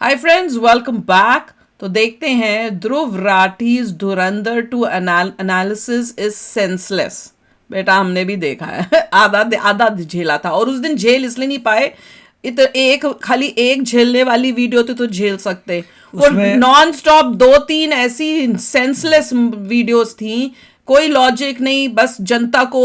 Hi friends, welcome back. तो देखते हैं ध्रुव राठीज धुरंधर टू एनालिसिस इज सेंसलेस। बेटा हमने भी देखा है आधा आधा झेला था, और उस दिन झेल इसलिए नहीं पाए। एक खाली एक झेलने वाली वीडियो तो झेल सकते, वो नॉन स्टॉप 2-3 ऐसी सेंसलेस वीडियोस थी, कोई लॉजिक नहीं, बस जनता को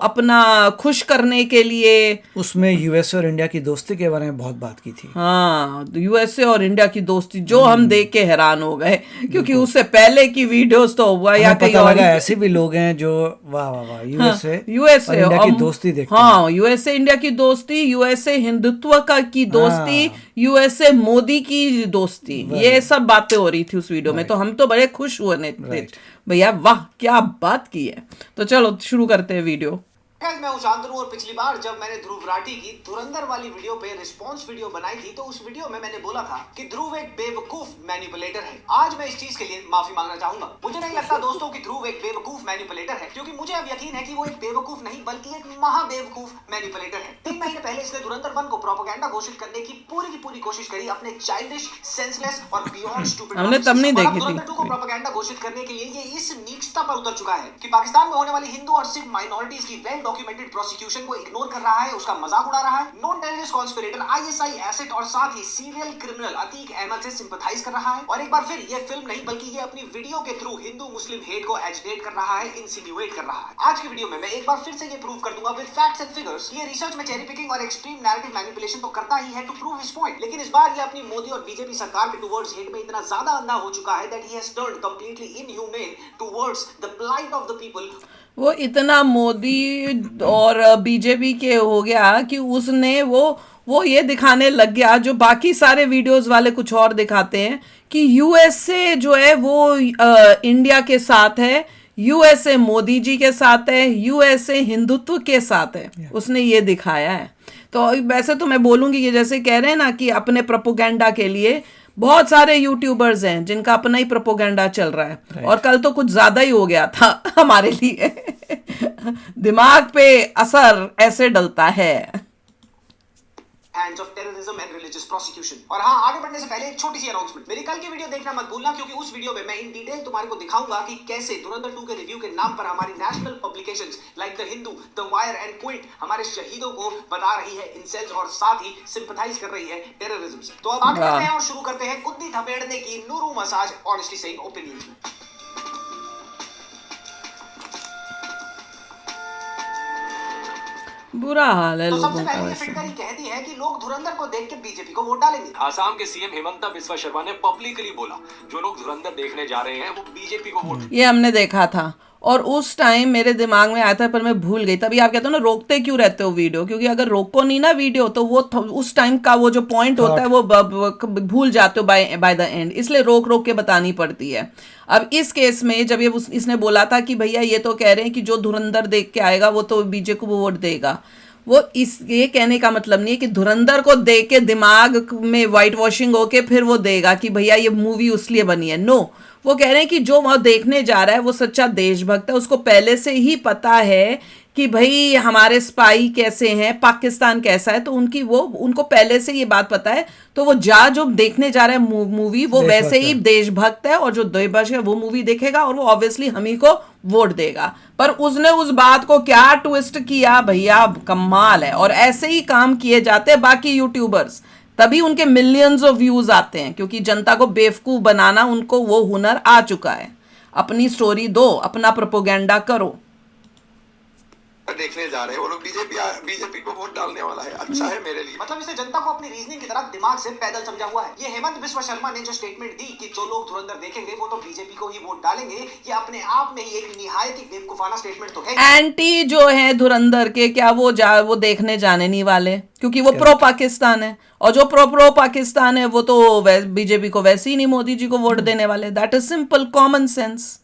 अपना खुश करने के लिए। उसमें यूएसए और इंडिया की दोस्ती के बारे में बहुत बात की थी। हाँ, यूएसए और इंडिया की दोस्ती जो हम देख के हैरान हो गए, क्योंकि उससे पहले की वीडियोस तो हुआ या कहीं पता और लगा ऐसे भी लोग हैं जो वाह वाह वाह यूएसए यूएसए और इंडिया की दोस्ती देखते हाँ, यूएसए इंडिया की दोस्ती, यूएसए हिंदुत्व का की दोस्ती, यूएसए मोदी की दोस्ती, ये सब बातें हो रही थी उस वीडियो में। तो हम तो बड़े खुश हुए थे भैया, वाह क्या बात की है। तो चलो शुरू करते हैं वीडियो। मैं हूं शांतनु, और पिछली बार जब मैंने ध्रुव राठी की धुरंधर वाली वीडियो पे रिस्पांस वीडियो बनाई थी, तो उस वीडियो में मैंने बोला था कि ध्रुव एक बेवकूफ मैनिपुलेटर है। आज मैं इस चीज के लिए माफी मांगना चाहूंगा। मुझे नहीं लगता दोस्तों कि ध्रुव एक बेवकूफ मैनिपुलेटर है, क्योंकि मुझे अब यकीन है कि वो एक बेवकूफ नहीं बल्कि एक महाबेवकूफ मैनिपुलेटर है। 3 महीने पहले इसने धुरंधर 1 को प्रोपेगेंडा घोषित करने की पूरी कोशिश करी, अपने चाइल्डिश, सेंसलेस और बियॉन्ड स्टूपिड हमने तब नहीं देखी थी। धुरंधर 2 को प्रोपेगेंडा घोषित करने के लिए ये इस नीचता पर उतर चुका है कि पाकिस्तान में होने वाली हिंदू और सिख माइनॉरिटीज की वेल डॉक्यूमेंटेड प्रोसिक्यूशन को इग्नोर कर रहा है, उसका मजाक उड़ा रहा है। Non terrorist conspirator ISI asset और साथ ही सीरियल क्रिमिनल अतीक अहमद से सिंपैथाइज कर रहा है। और एक बार फिर ये फिल्म नहीं बल्कि ये अपनी वीडियो के थ्रू हिंदू मुस्लिम हेट को एजिटेट कर रहा है, इंसिनुएट कर रहा है। आज की वीडियो में मैं एक बार फिर से ये प्रूव कर दूंगा विद फैक्ट्स एंड फिगर्स। ये रिसर्च में चेरी पिकिंग और एक्सट्रीम नैरेटिव मैनिपुलेशन तो करता ही है टू प्रूव हिज पॉइंट, लेकिन इस बार ये अपनी मोदी और बीजेपी सरकार के टुवर्ड्स हेट में इतना ज्यादा अंधा हो चुका है that he has turned completely inhuman towards the plight of the people. वो इतना मोदी और बीजेपी के हो गया कि उसने वो ये दिखाने लग गया, जो बाकी सारे वीडियोस वाले कुछ और दिखाते हैं, कि यूएसए जो है वो इंडिया के साथ है, यूएसए मोदी जी के साथ है, यूएसए हिंदुत्व के साथ है। उसने ये दिखाया है। तो वैसे तो मैं बोलूँगी कि जैसे कह रहे हैं ना कि अपने प्रोपोगेंडा के लिए बहुत सारे यूट्यूबर्स हैं जिनका अपना ही प्रोपोगेंडा चल रहा है, और कल तो कुछ ज्यादा ही हो गया था हमारे लिए दिमाग पे असर ऐसे डलता है। Hands of terrorism and religious prosecution। और हाँ, आगे बढ़ने से पहले एक छोटी सी अनाउंसमेंट, मेरी कल की वीडियो देखना मत भूलना, क्योंकि उस वीडियो में मैं इन डिटेल तुम्हारे को दिखाऊंगा कि कैसे धुरंधर 2 के रिव्यू के नाम पर हमारी national publications like the Hindu, the wire and Quint हमारे शहीदों को बता रही है इंसल्ट, और साथ ही सिंपैथाइज कर रही है टेररिज्म से। तो अब आगे बढ़ते हैं और शुरू करते हैं गुद्दी थपेड़ने की Nuru massage honestly saying opinions में। बुरा हाल है तो लोगों सबसे का। पहले ये वैसे फिटकरी कहती है कि लोग धुरंधर को देख के बीजेपी को वोट डालेंगे। आसाम के सीएम हिमंता बिस्वा शर्मा ने पब्लिकली बोला जो लोग धुरंधर देखने जा रहे हैं वो बीजेपी को वोट। ये हमने देखा था, और उस टाइम मेरे दिमाग में आया था, पर मैं भूल गई। तभी आप कहते हो ना रोकते क्यों रहते हो वीडियो, क्योंकि अगर रोको नहीं ना वीडियो तो वो उस टाइम का वो जो पॉइंट होता है वो भूल जाते हो बाय द एंड, इसलिए रोक रोक के बतानी पड़ती है। अब इस केस में जब ये इसने बोला था कि भैया ये तो कह रहे हैं कि जो धुरंधर देख के आएगा वो तो बीजेपी को वोट देगा, वो ये कहने का मतलब नहीं है कि धुरंधर को देख के दिमाग में वाइट वॉशिंग होके फिर वो देगा कि भैया ये मूवी उसलिए बनी है। नो, वो कह रहे हैं कि जो वह देखने जा रहा है वो सच्चा देशभक्त है, उसको पहले से ही पता है कि भाई हमारे स्पाई कैसे हैं, पाकिस्तान कैसा है, तो उनको पहले से ये बात पता है। तो वो जो देखने जा रहा है मूवी वो वैसे ही देशभक्त है, और जो देशभक्त है वो मूवी देखेगा और वो ऑब्वियसली हम ही को वोट देगा। पर उसने उस बात को क्या ट्विस्ट किया भैया, कमाल है। और ऐसे ही काम किए जाते हैं बाकी यूट्यूबर्स, तभी उनके मिलियंस ऑफ व्यूज आते हैं, क्योंकि जनता को बेवकूफ बनाना उनको वो हुनर आ चुका है। अपनी स्टोरी दो, अपना प्रोपोगेंडा करो। देखने जा रहे हैं वो लोग बीजेपी को वोट डालने वाला है, अच्छा है मेरे लिए। मतलब इसे जनता को अपनी रीजनिंग की तरह दिमाग से पैदल समझा हुआ है। ये हेमंत बिस्वा शर्मा ने जो स्टेटमेंट दी कि जो लोग धुरंधर देखेंगे वो तो बीजेपी को ही वोट डालेंगे, ये अपने आप में ही एक निहायत ही बेवकूफाना स्टेटमेंट तो है। एंटी जो है धुरंधर के, क्या वो देखने जाने नहीं वाले, क्योंकि वो प्रो पाकिस्तान है, और जो प्रो पाकिस्तान है वो तो बीजेपी को वैसे ही नहीं मोदी जी को वोट देने वाले। That is simple common sense.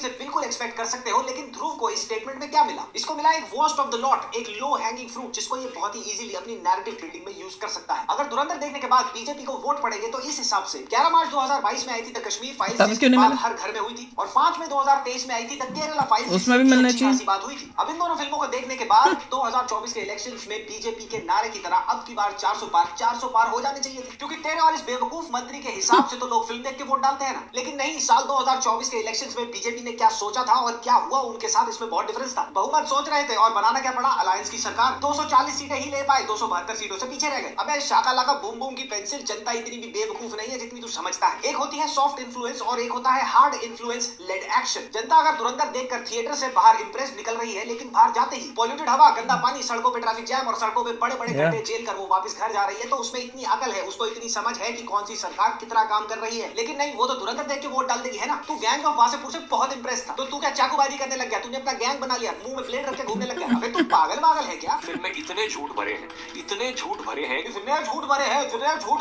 से बिल्कुल एक्सपेक्ट कर सकते हो, लेकिन ध्रुव को इस स्टेटमेंट में क्या मिला? इसको मिला एक वर्स्ट ऑफ द लॉट, एक लो हैंगिंग फ्रूट, जिसको ये बहुत ही इजीली अपनी नैरेटिव बिल्डिंग में यूज कर सकता है। अगर धुरंधर देखने के बाद बीजेपी को वोट पड़ेंगे तो इस हिसाब से 11 मार्च 2022 में आई थी द कश्मीर फाइल्स, जिसकी बात हर घर में हुई थी, और 5 मई 2023 में आई थी द केरला फाइल्स, उसमें भी मिलना चाहिए। बात हुई थी। अब इन दोनों फिल्मों को देखने के बाद 2024 के इलेक्शंस में बीजेपी के नारे की तरह अब की बार 400 पार हो जाने चाहिए थे, क्योंकि तेरे और इस बेवकूफ मंत्री के हिसाब से तो लोग फिल्म देख के वोट डालते हैं ना। लेकिन नहीं, साल 2024 के इलेक्शंस में बीजेपी ने क्या सोचा था और क्या हुआ उनके साथ, इसमें बहुत डिफरेंस था। बहुमत सोच रहे थे और बनाना क्या पड़ा, अलायंस की सरकार। 240 सीटें ही ले पाए, 272 सीटों से पीछे रह गए। अबे शाका लाका बूम बूम की पेंसिल, जनता इतनी भी बेवकूफ नहीं है जितनी तू समझता है। एक होती है सॉफ्ट इन्फ्लुएंस और एक होता है हार्ड इन्फ्लुएंस लेड एक्शन। जनता अगर धुरंधर देखकर थिएटर से बाहर इंप्रेस निकल रही है, लेकिन बाहर जाते ही पॉल्यूटेड हवा, गंदा पानी, सड़कों पे ट्रैफिक जैम और सड़कों पे बड़े बड़े गड्ढे झेल कर वो वापस घर जा रही है, तो उसमें इतनी अकल है, उसको इतनी समझ है कि कौन सी सरकार कितना काम कर रही है। लेकिन नहीं, वो तो धुरंधर देख के वोट डाल देगी, है ना। तू गैंग ऑफ वासेपुर से बहुत इंप्रेस था, तो तू क्या चाकूबाजी करने लग गया, तूने अपना गैंग बना लिया, मुंह में ब्लेड रख के घूमने लग गया। अबे तू पागल है क्या? फिल्म में इतने झूठ भरे हैं, इतने झूठ भरे हैं, इतने झूठ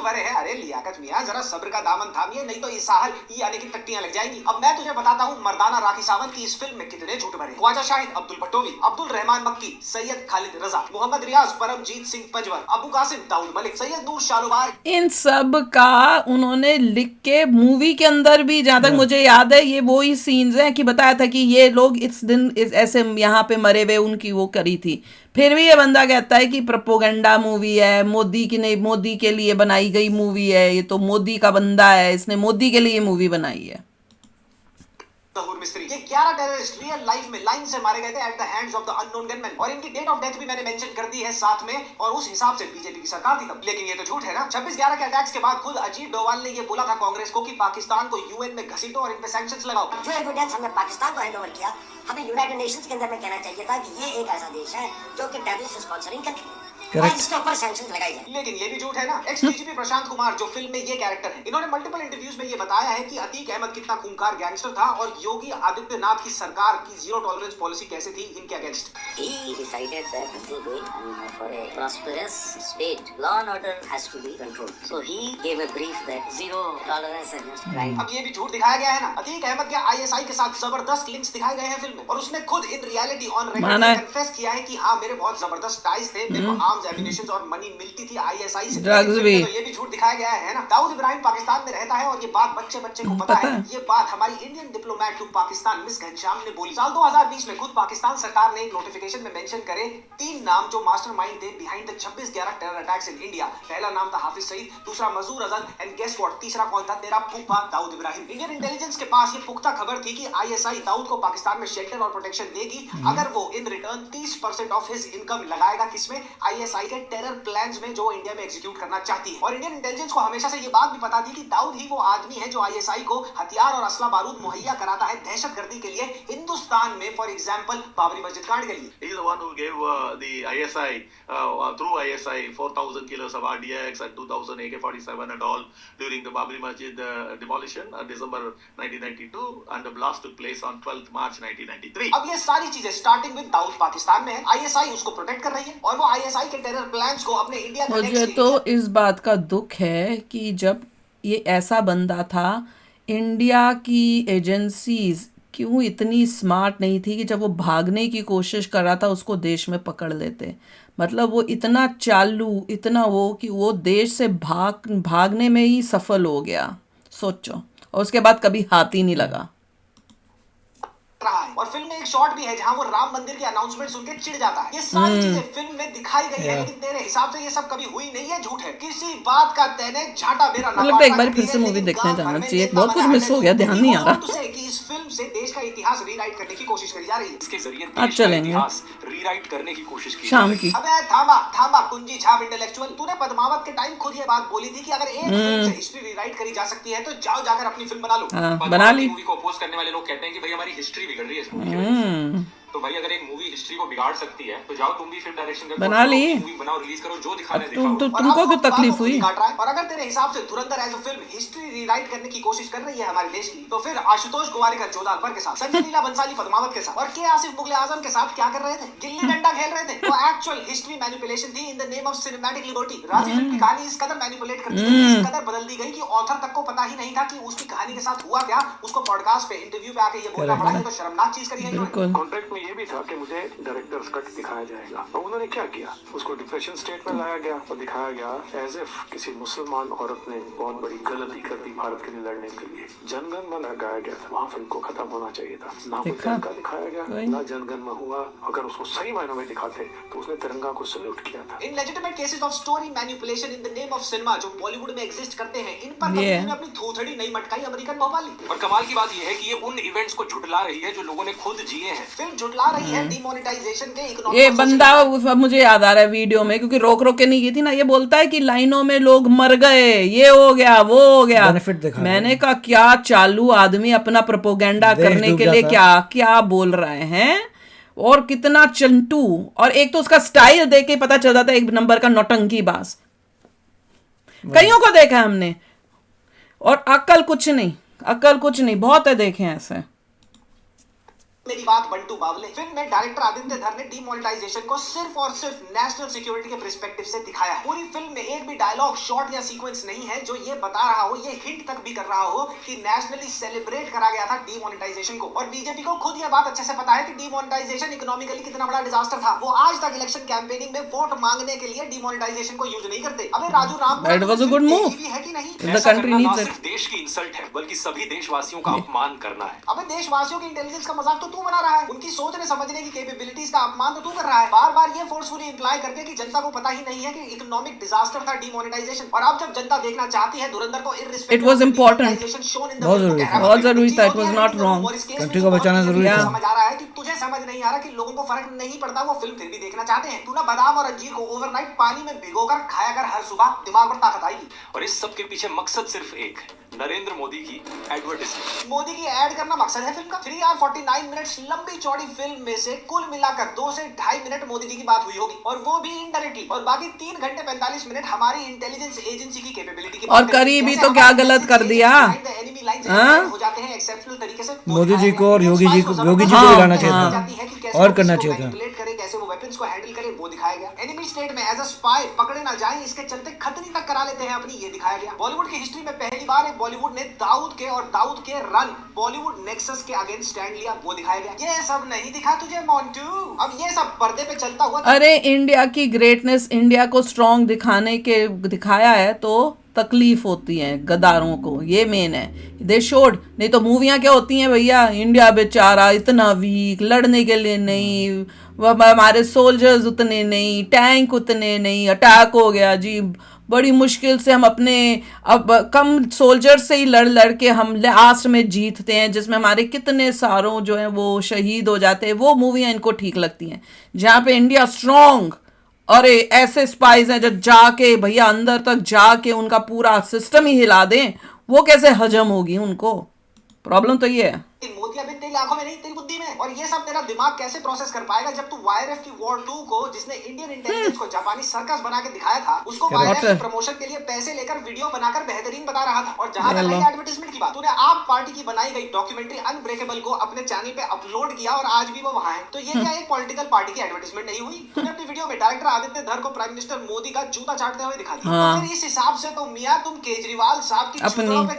भरे हैं। अरे लियाकत मियां, जरा सब्र का दामन थामिए, नहीं तो इस साहल ये आने की टट्टियां लग जाएंगी। अब मैं तुझे बताता हूँ मर्दाना राखी सावंत की इस फिल्म में कितने झूठ भरे। ख्वाजा शाहिद, अब्दुल पटोवी, अब्दुल रहमान मक्की, सैयद खालिद रजा, मोहम्मद रियाज, परमजीत सिंह पजवर, अबू कासिम, दाऊद मलिक, सैयद नूर शाहरुबार, इन सब का उन्होंने लिख के मूवी के अंदर भी, जहां तक मुझे याद है, ये वो ही सीन्स हैं कि बताया था कि ये लोग इस दिन ऐसे यहाँ पे मरे हुए उनकी वो करी थी। फिर भी ये बंदा कहता है कि प्रोपोगंडा मूवी है, मोदी की नहीं, मोदी के लिए बनाई गई मूवी है, ये तो मोदी का बंदा है, इसने मोदी के लिए मूवी बनाई है। तहूर मिस्त्री, ये 11 टेररिस्ट रियल लाइफ में लाइन से मारे गए थे at the hands of the unknown gunman, और इनकी डेट ऑफ डेथ भी मैंने मेंशन कर दी है साथ में, और उस हिसाब से बीजेपी की सरकार थी तब। लेकिन ये तो झूठ है ना। 26/11 के अटैक्स के बाद खुद अजीत डोवाल ने ये बोला था कांग्रेस को कि पाकिस्तान को यूएन में घसीटो और इन पे सैंक्शंस लगाओ। जो एविडेंस हमने पाकिस्तान को हैंडओवर किया, हमें यूनाइटेड नेशंस के अंदर में कहना चाहिए था कि ये एक ऐसा देश है जो कि टेररिस्ट स्पॉन्सरिंग कंट्री है, और इसके ऊपर सैंक्शंस लगाई जाए। लेकिन ये भी झूठ है ना। एक्स डीजीपी प्रशांत कुमार जो फिल्म में ये कैरेक्टर है, इन्होंने मल्टीपल इंटरव्यूज में ये बताया है कि अतीक अहमद कितना खूंखार गैंगस्टर था और योगी आदित्यनाथ की सरकार की जीरो टॉलरेंस पॉलिसी कैसे थी इनके against. He decided that this is going for a prosperous state, law and order has to be controlled. So he gave a brief that zero tolerance against crime. अब ये भी झूठ दिखाया गया है ना। अतीक अहमद के आईएसआई के साथ जबरदस्त लिंक्स दिखाए गए हैं फिल्म में, और उसने खुद in reality on record confess किया है कि हाँ, मेरे बहुत जबरदस्त टाइज थे, मेरे को आर्म्स, एम्युनिशंस और मनी मिलती थी आईएसआई से। ड्रग्स भी। तो ये भी झूठ दिखाया गया है ना। दाऊद इब्राहिम पाकिस्तान में रहता है और ये बात बच्चे को पता है। ये बात हमारी Indian diplomat to Pakistan Miss Ghanshyam ने बोली। साल 2020 में खुद पाकिस्तान सरकार ने एक नोटिफिकेशन में मेंशन करे 3 नाम जो मास्टरमाइंड थे behind the 26/11 terror attacks in India. पहला नाम था हाफिज सईद, दूसरा मजूर अजहर, एंड गेस व्हाट, तीसरा कौन था? तेरा फूफा दाऊद इब्राहिम। इंडियन इंटेलिजेंस के पास ये पुख्ता खबर थी कि आईएसआई दाऊद को पाकिस्तान में शेल्टर और प्रोटेक्शन देगी अगर वो in return 30% of his income लगाएगा किसमें? आईएसआई के टेरर प्लान्स में जो इंडिया में एग्जीक्यूट करना चाहती है। और इंडियन इंटेलिजेंस को हमेशा से ये बात भी पता थी कि दाऊद ही वो आदमी है जो आईएसआई को हथियार और असला बारूद मुहैया कराता है दहशतगर्दी के लिए हिंदुस्तान में, फॉर एग्जांपल बाबरी मस्जिद कांड के लिए। He is the one who gave the ISI, through ISI, 4,000 kilos of RDX and 2,000 AK-47 and all during the Babri Masjid demolition, December 1992, and the blast took place on 12th March 1993. अब ये सारी चीजें starting with Dawood Pakistan में है, ISI उसको protect कर रही है, और वो आईएसआई के टेरर प्लान्स को अपने इंडिया के मुझे तो इस बात का दुख है कि जब ये ऐसा बंदा था, इंडिया की एजेंसीज क्यों इतनी स्मार्ट नहीं थी कि जब वो भागने की कोशिश कर रहा था उसको देश में पकड़ लेते। मतलब वो इतना चालू, इतना वो कि वो देश से भागने में ही सफल हो गया, सोचो, और उसके बाद कभी हाथ ही नहीं लगा। रहा है। और फिल्म में एक शॉट भी है जहां वो राम मंदिर की अनाउंसमेंट सुन के चिढ़ जाता है। ये सारी चीजें फिल्म में दिखाई गई है, लेकिन तेरे हिसाब से ये सब कभी हुई नहीं है, झूठ है। किसी बात का तैने झाटा बेरा ना। लगता है एक बार फिर से मूवी देखने जाना चाहिए, बहुत कुछ मिस हो गया, ध्यान नहीं आ रहा। कि इस फिल्म से देश का इतिहास रीराइट करने की कोशिश करी जा रही है। इसके जरिए आज देश का चलेंगे। इतिहास रीराइट करने की कोशिश की शाम की। अबे थामा कुंजी छाप इंटेलेक्चुअल, तूने पद्मावत के टाइम खुद ये बात बोली थी कि अगर एक फिल्म से हिस्ट्री रीराइट करी जा सकती है तो जाओ जाकर अपनी फिल्म बना लो। हाँ, बना ली। मूवी को अपोज करने वाले लोग कहते हैं कि भाई हमारी हिस्ट्री बिगड़ रही है इस मूवी की वजह से। तो भाई अगर एक मूवी हिस्ट्री को बिगाड़ सकती है, तो जाओ तुम भी फिल्म डायरेक्शन का बना ली। मूवी बनाओ, रिलीज करो, जो दिखाने अब दिखाओ। तुमको क्यों तकलीफ हुई? और अगर तेरे हिसाब से Dhurandhar as a film history rewrite करने की कोशिश कर रही है हमारे देश की, तो फिर आशुतोष गोवारिकर जोधा अकबर के साथ, संजय लीला बंसाली पद्मावत के साथ और के आसिफ मुगले आजम के साथ क्या कर रहे थे? गिल्ली डंडा खेल रहे थे। वो एक्चुअल हिस्ट्री मैनिपुलेशन थी इन the name of cinematic liberty. राजी फिल्म की कहानी इस कदर मैनिपुलेट कर दी गई, इस कदर बदल दी गई कि ऑथर तक को पता ही नहीं था कि उसकी कहानी के साथ हुआ क्या। उसको पॉडकास्ट पे, इंटरव्यू पे आके ये बोलना पड़ा। ये तो शर्मनाक चीज करी है इन्होंने। कॉन्ट्रैक्ट में ये भी था कि मुझे डायरेक्टर्स कट दिखाया जाएगा, और उन्होंने क्या किया, उसको डिप्रेशन स्टेट में लाया गया और दिखाया गया एज इफ किसी मुसलमान औरत ने बहुत बड़ी गलती कर दी भारत के लिए लड़ने के लिए। जनगण मन गाया गया था, वहाँ फिल्म को खत्म होना चाहिए था। ना कोई तिरंगा दिखाया गया, ना जनगण मन हुआ। अगर उसको सही मायनों में दिखाते तो उसने तिरंगा को सल्यूट किया था। In legitimate cases of story manipulation in the name of cinema जो बॉलीवुड में एग्जिस्ट करते हैं, इन पर कभी ने अपनी थूथड़ी नहीं मटकाई अमेरिकन भोपाली। और कमाल की बात यह है कि ये उन इवेंट्स को झुटला रही है जो लोगों ने खुद जिए हैं। फिल्म झुटला रही है डिमोनेटाइजेशन के इकोनॉमिक। ये बंदा मुझे याद आ रहा है वीडियो में, क्योंकि रोक रोक के नहीं की थी ना, ये बोलता है कि लाइनों में लोग मर गए, ये हो गया, वो हो गया। बेनिफिट दिखा मैंने कहा क्या चालू आदमी अपना प्रोपोगेंडा करने के लिए क्या क्या बोल रहे हैं, और कितना चंटू। और एक तो उसका स्टाइल देख के पता चल जाता है एक नंबर का नौटंकी बाज। कईयों को देखा है हमने, और अक्ल कुछ नहीं, बहुत है देखे हैं ऐसे। मेरी बात बंटू बावले। फिल्म में डायरेक्टर आदित्य धर ने डिमोनेटाइजेशन को सिर्फ और सिर्फ नेशनल सिक्योरिटी के पर्सपेक्टिव से दिखाया है। पूरी फिल्म में एक भी डायलॉग, शॉट या सीक्वेंस नहीं है जो ये बता रहा हो, ये हिंट तक भी कर रहा हो कि नेशनली सेलिब्रेट करा गया था डिमोनेटाइजेशन को। और बीजेपी को खुद ये बात अच्छे से पता है कि डिमोनेटाइजेशन इकोनॉमिकली कितना बड़ा डिजास्टर था। वो आज तक इलेक्शन कैंपेनिंग में वोट मांगने के लिए डिमोनेटाइजेशन को यूज नहीं करते। अबे Raju Ram That was a good move. है कि नहीं? The country needs it. सिर्फ देश की इंसल्ट है, बल्कि सभी देशवासियों का अपमान करना है। अबे देशवासियों की इंटेलिजेंस का मजाक तो तू बना रहा है, उनकी सोचने समझने की कैपेबिलिटीज का अपमान तो तू कर रहा है, बार बार ये फोर्सफुली इंप्लाई करके कि जनता को पता ही नहीं है कि इकोनॉमिक डिजास्टर था डिमोनेटाइजेशन। और अब जब जनता देखना चाहती है धुरंधर को It was important. बहुत जरूरी था, it was not wrong. Country को बचाना जरूरी था। समझ आ रहा है कि तुझे समझ नहीं आ रहा कि लोगों को फर्क नहीं पड़ता, वो फिल्म फिर भी देखना चाहते हैं। तू ना बादाम और अंजीर को ओवरनाइट पानी में भिगोकर खाया कर, हर सुबह दिमाग पर ताकत आएगी। और इस सब के पीछे मकसद सिर्फ एक है, नरेंद्र मोदी की एडवर्टाइजमेंट। मोदी की ऐड करना मकसद है फिल्म का। 3 hour 49 मिनट्स लंबी चौड़ी फिल्म में से कुल मिलाकर 2 से 2.5 मिनट मोदी जी की बात हुई होगी, और वो भी इनडायरेक्टली। और बाकी 3 घंटे 45 मिनट हमारी इंटेलिजेंस एजेंसी की कैपेबिलिटी की और करी भी तो क्या गलत कर दिया? हो जाते हैं एक्सेप्शनल तरीके से। मोदी जी को और योगी जी को दिलाना चाहिए था और करना चाहिए था। कैसे वो वेपन्स को हैंडल करे वो दिखाया गया। एनिमी स्टेट में एज अ स्पाई पकड़े ना जाए इसके चलते खतरी तक करा लेते हैं अपनी, ये दिखाया गया। बॉलीवुड की हिस्ट्री में पहली बार एक बॉलीवुड ने दाऊद के रन बॉलीवुड नेक्सस के अगेंस्ट स्टैंड लिया, वो दिखाया गया। ये सब नहीं दिखा तुझे मोंटू? अब ये सब पर्दे पे चलता हुआ। अरे इंडिया की ग्रेटनेस, इंडिया को स्ट्रांग दिखाया है तो तकलीफ होती है गदारों को, ये मेन है। दे शोड, नहीं तो मूवियाँ क्या होती हैं भैया, इंडिया बेचारा इतना वीक, लड़ने के लिए नहीं, हमारे सोल्जर्स उतने नहीं, टैंक उतने नहीं, अटैक हो गया जी, बड़ी मुश्किल से हम अपने अब कम सोल्जर से ही लड़ के हम लास्ट में जीतते हैं, जिसमें हमारे कितने सारों जो हैं वो शहीद हो जाते हैं। वो मूवियाँ इनको ठीक लगती हैं, जहाँ पे इंडिया स्ट्रॉन्ग, अरे ऐसे स्पाइस हैं जो जाके भैया अंदर तक जाके उनका पूरा सिस्टम ही हिला दें, वो कैसे हजम होगी उनको? प्रॉब्लम तो ये है। मोदी अभी तेरी आंखों में नहीं, तेरी बुद्धि में। और ये सब तेरा दिमाग कैसे प्रोसेस कर पाएगा जब तू वायरएफ की वॉर 2 को, जिसने इंडियन इंटेलिजेंस को जापानी सर्कस बना के दिखाया था, उसको वायरएफ के प्रमोशन के लिए पैसे लेकर वीडियो बनाकर बेहतरीन बता रहा था। और जहां तक है एडवर्टाइजमेंट की बात, तूने आप पार्टी की बनाई गई डॉक्यूमेंट्री अनब्रेकेबल को अपने चैनल पे अपलोड किया और आज भी वो वहां है। तो ये क्या एक पॉलिटिकल पार्टी की एडवर्टाइजमेंट नहीं हुई? तूने अपनी वीडियो में डायरेक्टर आदित्य धर को प्राइम मिनिस्टर मोदी का जूता चाटते हुए दिखा दिया। तो फिर इस हिसाब से तो मियां तुम केजरीवाल साहब की चुटकियों पे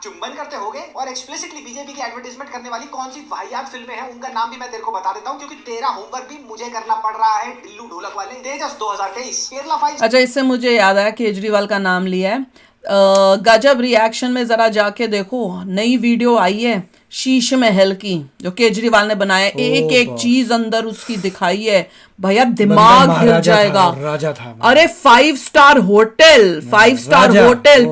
चुम्बन करते होगे। और एक्सप्लिसिटली बीजेपी की एडवर्टाइजमेंट करने वाली कौन सी वाहियात फिल्में हैं उनका नाम भी मैं तेरे को बता देता हूं, क्योंकि तेरा होमवर्क भी मुझे करना पड़ रहा है। ढिल्लू ढोलक वाले तेजस 2023, केरला फाइल्स। अच्छा, इससे मुझे याद आया केजरीवाल का नाम लिया है, गजब रिएक्शन में जरा जाके देखो, नई वीडियो आई है शीश महल की जो केजरीवाल ने बनाया, एक एक चीज अंदर उसकी दिखाई है भैया, दिमाग हिल जाएगा। राजा था। अरे 5 स्टार होटल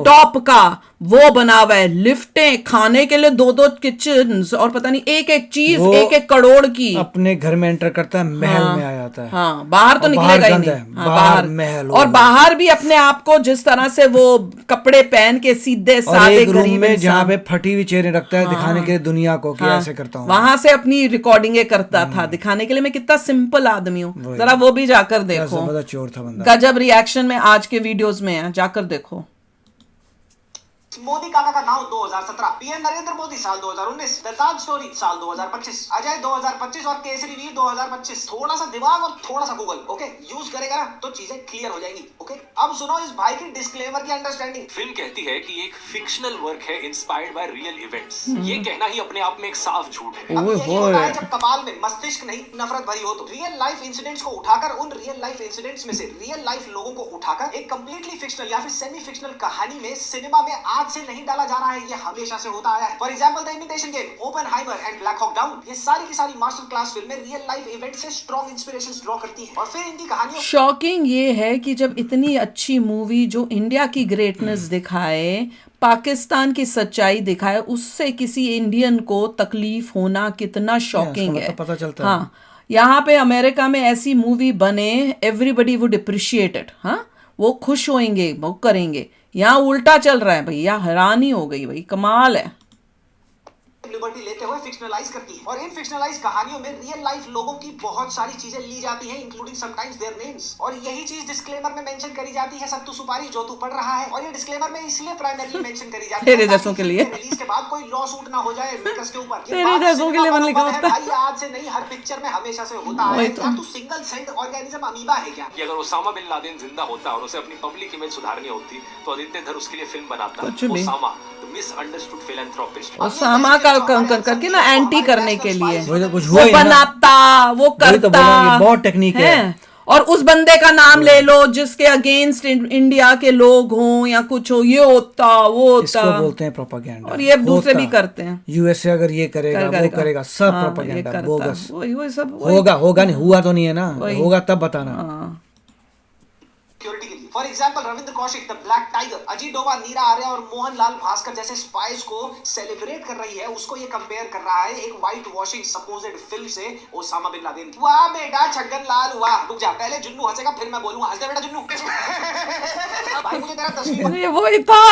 टॉप का वो बना हुआ है, लिफ्टें, खाने के लिए 2-2 किचन, और पता नहीं एक एक चीज 1-1 करोड़ की। अपने घर में एंटर करता है, महल में आ जाता है। हाँ, बाहर तो निकलेगा ही नहीं। हाँ, बाहर महल, और बाहर भी अपने आप को जिस तरह से वो कपड़े पहन के सीधे साधे रूम में जहाँ पे फटी हुई चेयरें रखता है दिखाने के लिए दुनिया को कि ऐसे करता हूँ। वहां से अपनी रिकॉर्डिंगें करता था दिखाने के लिए मैं कितना सिंपल आदमी हूँ। जरा वो भी जाकर देखो, जबरदस्त चोर था बंदा। गजब रिएक्शन में आज के वीडियोस में है, जाकर देखो। मोदी काका का नाम 2017, पीएम नरेंद्र मोदी साल 2019, द ताज स्टोरी साल 2025, अजय 2025 और केसरी वीर 2025। थोड़ा सा दिमाग और थोड़ा सा गूगल ओके यूज करेगा ना तो चीजें क्लियर हो जाएंगी। ओके अब सुनो इस भाई की डिस्क्लेमर की अंडरस्टैंडिंग। फिल्म कहती है कि एक फिक्शनल वर्क है इंस्पायर्ड बाय रियल इवेंट्स। ये कहना ही अपने आप में एक साफ झूठ है। अब यही होता है जब कपाल में मस्तिष्क नहीं नफरत भरी हो। तो रियल लाइफ इंसिडेंट्स को उठाकर, उन रियल लाइफ इंसिडेंट्स में से रियल लाइफ लोगों को उठाकर एक कंप्लीटली फिक्शनल या फिर सेमी फिक्शनल कहानी में सिनेमा में आज से नहीं डाला जा रहा है, ये हमेशा से होता आया है। For example the imitation game, Oppenheimer and Black Hawk down, ये सारी की सारी मास्टर क्लास फिल्में रियल लाइफ इवेंट से स्ट्रॉन्ग इंस्पिरेशंस ड्रॉ करती हैं और फिर इनकी कहानियों। शॉकिंग ये है कि जब इतनी अच्छी मूवी जो इंडिया की ग्रेटनेस दिखाए, पाकिस्तान की सच्चाई दिखाए, उससे किसी इंडियन को तकलीफ होना कितना शॉकिंग है। पता चलता है। हाँ, यहाँ पे अमेरिका में ऐसी मूवी बने, एवरीबडी वुड अप्रिशिएट इट। हाँ, वो खुश होंगे, वो करेंगे। यहाँ उल्टा चल रहा है भैया, हैरानी हो गई भाई, कमाल है। लिबर्टी लेते हुए फिक्शनलाइज करती है और इन फिक्शनलाइज कहानियों में रियल लाइफ लोगों की बहुत सारी चीजें ली जाती हैं, इंक्लूडिंग समटाइम्स देयर नेम्स। और यही चीज डिस्क्लेमर में मेंशन करी जाती है, सत्तू सुपारी जो तू पढ़ रहा है। और ये डिस्क्लेमर में इसलिए प्राइमरीली मेंशन करी जाती है तेरे जैसों के लिए। रिलीज के बाद कोई लॉ सूट ना हो जाए मेकर्स के ऊपर। तेरे जैसों के लिए मन लिखा होता है भाई, आज से नहीं, हर पिक्चर में हमेशा से होता है। क्या तू सिंगल सेल ऑर्गेनिज्म अमीबा है क्या? कि अगर ओसामा बिन लादेन जिंदा होता और उसे अपनी पब्लिक इमेज सुधारनी होती तो आदित्य धर उसके लिए फिल्म बनाता। कुछ भी। Osama the misunderstood philanthropist. Osama का करके ना एंटी करने के लिए वही तो कुछ हुआ वो ही ना। बनाता, वो वही तो करता बोला कि बहुत टेक्निक है। और उस बंदे का नाम ले लो जिसके अगेंस्ट इंडिया के लोग हों या कुछ हो, ये होता वो इसको होता। बोलते हैं प्रोपेगेंडा। और ये दूसरे भी करते हैं। यूएसए अगर ये करेगा वो करेगा, सब हाँ, ये प्रोपेगेंडा करता। बोगस। वही सब होगा नहीं, हुआ तो नहीं है ना, होगा तब बताना। हाँ। सिक्योरिटी के लिए। For example Ravindra Kaushik, the black tiger, Ajit Doval, Neera Arya और मोहनलाल भास्कर जैसे स्पाइस को सेलिब्रेट कर रही है। उसको ये कंपेयर कर रहा है एक व्हाइट वॉशिंग सपोज्ड फिल्म से, ओसामा बिन लादेन। वाह बेटा छगन लाल, वाह। रुक जा, पहले जुन्नू हंसेगा फिर मैं बोलूंगा। हंस दे बेटा जुन्नू। भाई मुझे तेरा तस्वीर ये वही था।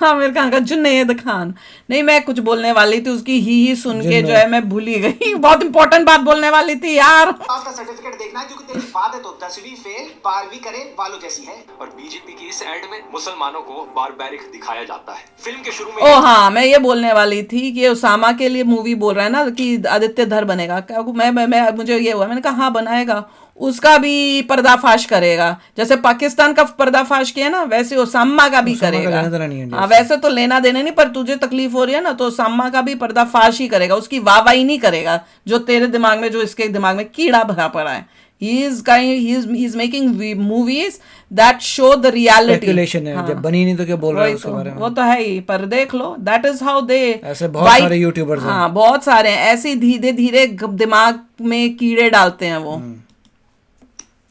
आमिर खान का जुन्नैद खान। नहीं, मैं कुछ बोलने वाली थी, उसकी ही सुन के जो है मैं भूल ही गई। बहुत इंपॉर्टेंट बात बोलने वाली थी यार। पास का सर्टिफिकेट देखना है क्योंकि तेरी बात है तो 10वीं फेल 12वीं करे वालों जैसी है। और बीजेपी की इस एड में मुसलमानों को बारबैरिक दिखाया जाता है। फिल्म के शुरू में ओ हाँ, मैं ये बोलने वाली थी कि ओसामा के लिए मूवी बोल रहा है ना कि आदित्य धर बनेगा। क्या मैं मुझे ये हुआ, मैंने कहा हाँ बनाएगा, उसका भी पर्दाफाश करेगा। जैसे पाकिस्तान का पर्दाफाश किया ना, वैसे ओसामा का भी करेगा। हाँ, वैसे तो लेना देना नहीं, पर तुझे तकलीफ हो रही है ना तो ओसामा का भी पर्दाफाश ही करेगा। उसकी वाहवाही नहीं करेगा जो तेरे दिमाग में, जो इसके दिमाग में कीड़ा भरा पड़ा है। He is making movies that show the reality. Speculation है, जब बनी नहीं तो क्या बोल रहा है उसके बारे में। वो तो है ही, पर देख लो, that is how they। ऐसे बहुत सारे यूट्यूबर्स हैं। हाँ, बहुत सारे हैं ऐसे, धीरे धीरे दिमाग में कीड़े डालते हैं वो।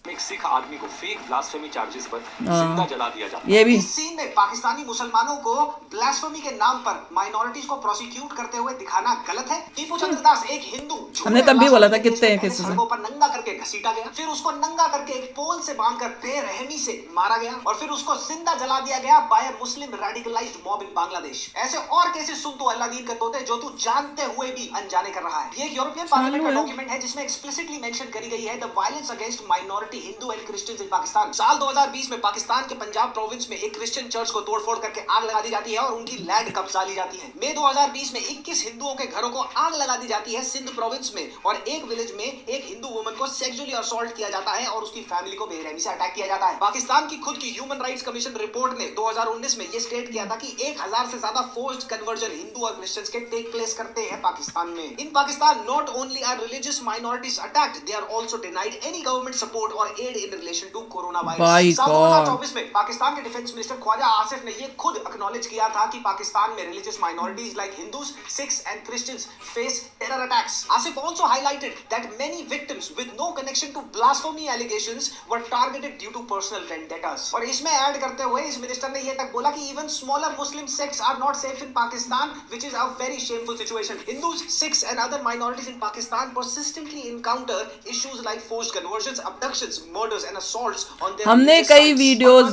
एक सिख आदमी को फेक ब्लास्फेमी चार्जेस पर जिंदा जला दिया जाता है। ये भी इस सीन में पाकिस्तानी मुसलमानों को ब्लास्फेमी के नाम पर माइनॉरिटीज को प्रोसिक्यूट करते हुए दिखाना गलत है। टीपू चंद्रदास, एक हिंदू, हमने तब भी बोला था कितने केसेस सड़कों पर नंगा करके घसीटा गया, फिर उसको नंगा करके एक पोल से बांधकर बेरहमी से मारा गया और फिर उसको जिंदा जला दिया गया बाय अ मुस्लिम रेडिकलाइज्ड मॉब इन बांग्लादेश। ऐसे और केसेस सुन तू अल्लादीन के तोते, जो तू जानते हुए भी अनजाने कर रहा है। ये यूरोपियन पार्लियामेंट का डॉक्यूमेंट है जिसमें एक्सप्लिसिटली मेंशन करी गई है the violence against minority Hindu and Christians in Pakistan. साल 2020 में पाकिस्तान के पंजाब प्रोविंस में एक क्रिश्चियन चर्च को तोड़फोड़ करके आग लगा दी जाती है और उनकी लैंड कब्जा ली जाती है। मई 2020 में 21 हिंदुओं के घरों को आग लगा दी जाती है सिंध प्रोविंस में, और एक विलेज में एक हिंदू वुमन को सेक्सुअली असॉल्ट किया जाता है और उसकी फैमिली को बेरहमी से अटैक किया जाता है। पाकिस्तान की खुद की ह्यूमन राइट्स कमीशन रिपोर्ट ने 2019 में ये स्टेट किया था कि 1000 से ज्यादा फोर्स्ड कन्वर्जन हिंदू और क्रिश्चियंस के टेक प्लेस करते हैं पाकिस्तान में। In Pakistan not only are religious minorities attacked, they are also denied any government support और aid in relation to corona virus. 2024 में पाकिस्तान के डिफेंस मिनिस्टर ख्वाजा आसिफ ने ये खुद एक्नॉलेज किया था कि पाकिस्तान में religious minorities like Hindus, Sikhs and Christians face terror attacks. Asif also highlighted that many victims with no connection to blasphemy allegations were targeted due to personal vendettas। और इसमें ऐड करते हुए इस मिनिस्टर ने ये तक बोला कि even smaller Muslim sects are not safe in Pakistan, which is a very shameful situation। Hindus, Sikhs and other minorities in Pakistan persistently encounter issues like forced conversions, abductions, murders and assaults on their हमने religious कई sites। Videos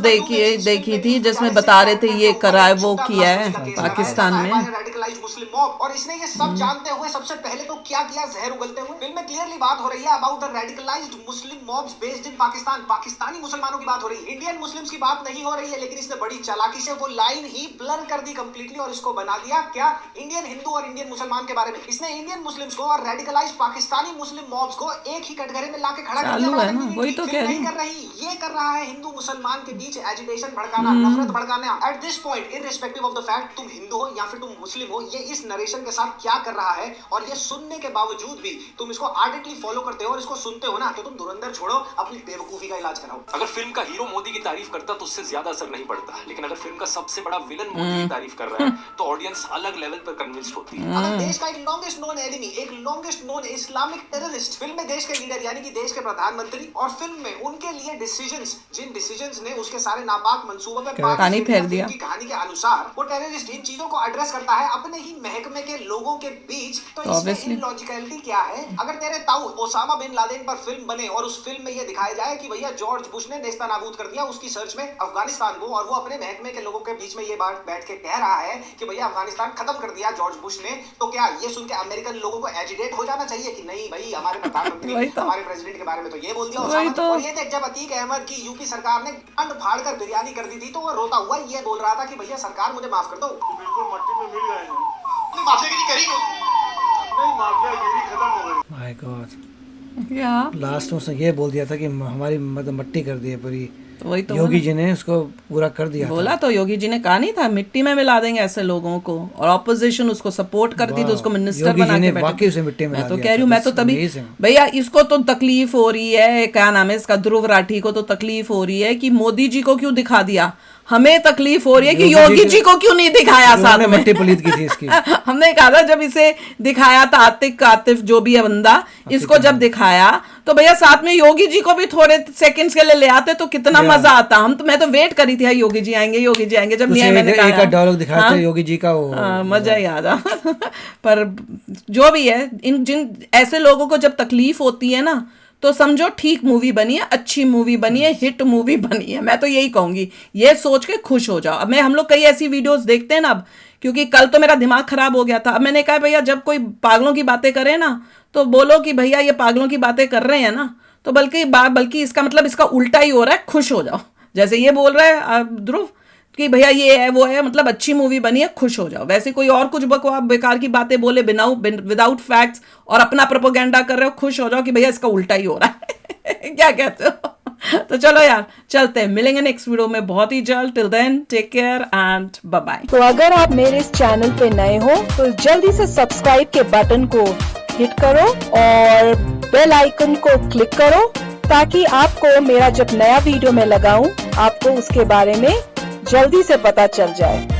देखी थी जिसमें बता रहे थे ये करा है, वो किया है पाकिस्तान में। रेडिकलाइज्ड मुस्लिम मॉब। और इसने ये सब जानते हुए सबसे पहले तो क्या किया, जहर उगलते हुए। फिल्म में क्लियरली बात हो रही है about the radicalised Muslim mobs based in Pakistan. Pakistani मुसलमानों की बात हो रही है, इंडियन मुस्लिम्स की बात नहीं हो रही है। लेकिन इसने बड़ी चालाकी से वो लाइन ही ब्लर कर दी कंप्लीटली और इसको बना दिया क्या, इंडियन हिंदू और इंडियन मुसलमान के बारे में। इसने इंडियन मुस्लिम्स को और रेडिकलाइज्ड पाकिस्तानी मुस्लिम मॉब्स को एक ही कटघरे में लाके खड़ा कर दिया। वही तो कह रही कर रही, ये कर रहा है हिंदू मुसलमान के बीच एजिटेशन भड़काना, नफरत भड़काना। At this point irrespective of the fact तुम हिंदू हो या फिर तुम मुस्लिम हो, ये इस नरेशन के साथ क्या कर रहा है और ये सुनने के बावजूद भी तुम इसको आर्डेंटली फॉलो करते हो और इसको सुनते हो ना, तो तुम धुरंधर छोड़ो, अपनी बेवकूफी का इलाज कराओ। अगर फिल्म का हीरो मोदी की तारीफ करता तो उससे ज्यादा असर नहीं पड़ता, लेकिन अगर फिल्म का सबसे बड़ा विलन मोदी की तारीफ कर रहा है तो ऑडियंस अलग लेवल पर कन्विंस्ड होती है। अगर देश का एक लॉन्गेस्ट नोन एनिमी, एक longest known Islamic terrorist film में देश के लीडर यानी कि देश के प्रधानमंत्री और फिल्म में उनके लिए डिसीजंस, जिन डिसीजंस ने उसके सारे नापाक मंसूबों पे पानी फेर दिया की कहानी के अनुसार वो टेररिस्ट इन चीजों को एड्रेस करता है अपने ही महकमे के लोगों के बीच, तो इसमें इलॉजिकलिटी क्या है? अगर तेरे ताऊ ओसामा बिन लादेन पर फिल्म बने और उस फिल्म में ये दिखाया जाए कि भैया जॉर्ज बुश ने नेस्तनाबूद कर दिया उसकी सर्च में अफगानिस्तान को, और वो अपने महकमे के लोगों के बीच में ये बात बैठ के कह रहा है कि भैया अफगानिस्तान खत्म कर दिया जॉर्ज बुश ने, तो क्या ये सुन के अमेरिकन लोगों को एजिटेट हो जाना चाहिए कि नहीं भाई हमारे प्रधानमंत्री हमारे प्रेसिडेंट के बारे में तो ये बोल दिया ओसामा। और ये देख जब अतीक अहमद की यूपी सरकार ने अंड फाड़ कर बिरयानी कर दी थी तो वो रोता हुआ ये बोल रहा था कि भैया सरकार मुझे माफ कर दो। बिल्कुल मट्टी में मिल गए हैं, माफियागिरी करी नहीं माफियागिरी खत्म हो गई। माय गॉड, या लास्ट में उसने ये बोल दिया था कि हमारी मतलब मट्टी कर दी है पूरी। वही तो योगी जी ने उसको पूरा कर दिया बोला तो योगी जी ने कहा नहीं था मिट्टी में मिला देंगे ऐसे लोगों को, और ऑपोजिशन उसको सपोर्ट करती तो उसको मिनिस्टर बना के वाकई उसे मिट्टी में मैं तो कह रही हूँ, मैं तो तभी भैया इसको तो तकलीफ हो रही है, क्या नाम है इसका, ध्रुव राठी को तो तकलीफ हो रही है कि मोदी जी को क्यों दिखा दिया, हमें तकलीफ हो रही है कि योगी जी को क्यों नहीं दिखाया साथ में। मट्टी पलीत की थी इसकी हमने कहा था जब इसे दिखाया था आतिफ जो भी है बंदा, इसको जब दिखाया तो भैया साथ में योगी जी को भी थोड़े सेकंड्स के लिए ले आते तो कितना मजा आता। मैं तो वेट करी थी योगी जी आएंगे जब नहीं मैंने कहा एक डायलॉग दिखाया था योगी जी का, वो मजा ही आ जा पर जो भी है, इन जिन ऐसे लोगों को जब तकलीफ होती है ना तो समझो ठीक मूवी बनी है, अच्छी मूवी बनी है, हिट मूवी बनी है। मैं तो यही कहूंगी, ये सोच के खुश हो जाओ। अब हम लोग कई ऐसी वीडियोस देखते हैं ना अब, क्योंकि कल तो मेरा दिमाग खराब हो गया था। अब मैंने कहा भैया जब कोई पागलों की बातें करे ना तो बोलो कि भैया ये पागलों की बातें कर रहे हैं ना, तो बल्कि इसका मतलब इसका उल्टा ही हो रहा है, खुश हो जाओ। जैसे ये बोल रहा है ध्रुव कि भैया ये है वो है, मतलब अच्छी मूवी बनी है, खुश हो जाओ। वैसे कोई और कुछ बकवास बेकार की बातें बोले विदाउट फैक्ट्स और अपना प्रोपेगेंडा कर रहे हो, खुश हो जाओ कि भैया इसका उल्टा ही हो रहा है क्या कहते हो? तो चलो यार चलते हैं, मिलेंगे नेक्स्ट वीडियो में बहुत ही जल्द। Till then take care and bye bye. तो अगर आप मेरे इस चैनल पे नए हो तो जल्दी से सब्सक्राइब के बटन को हिट करो और बेल आइकन को क्लिक करो ताकि आपको मेरा जब नया वीडियो मैं लगाऊं आपको उसके बारे में जल्दी से पता चल जाए।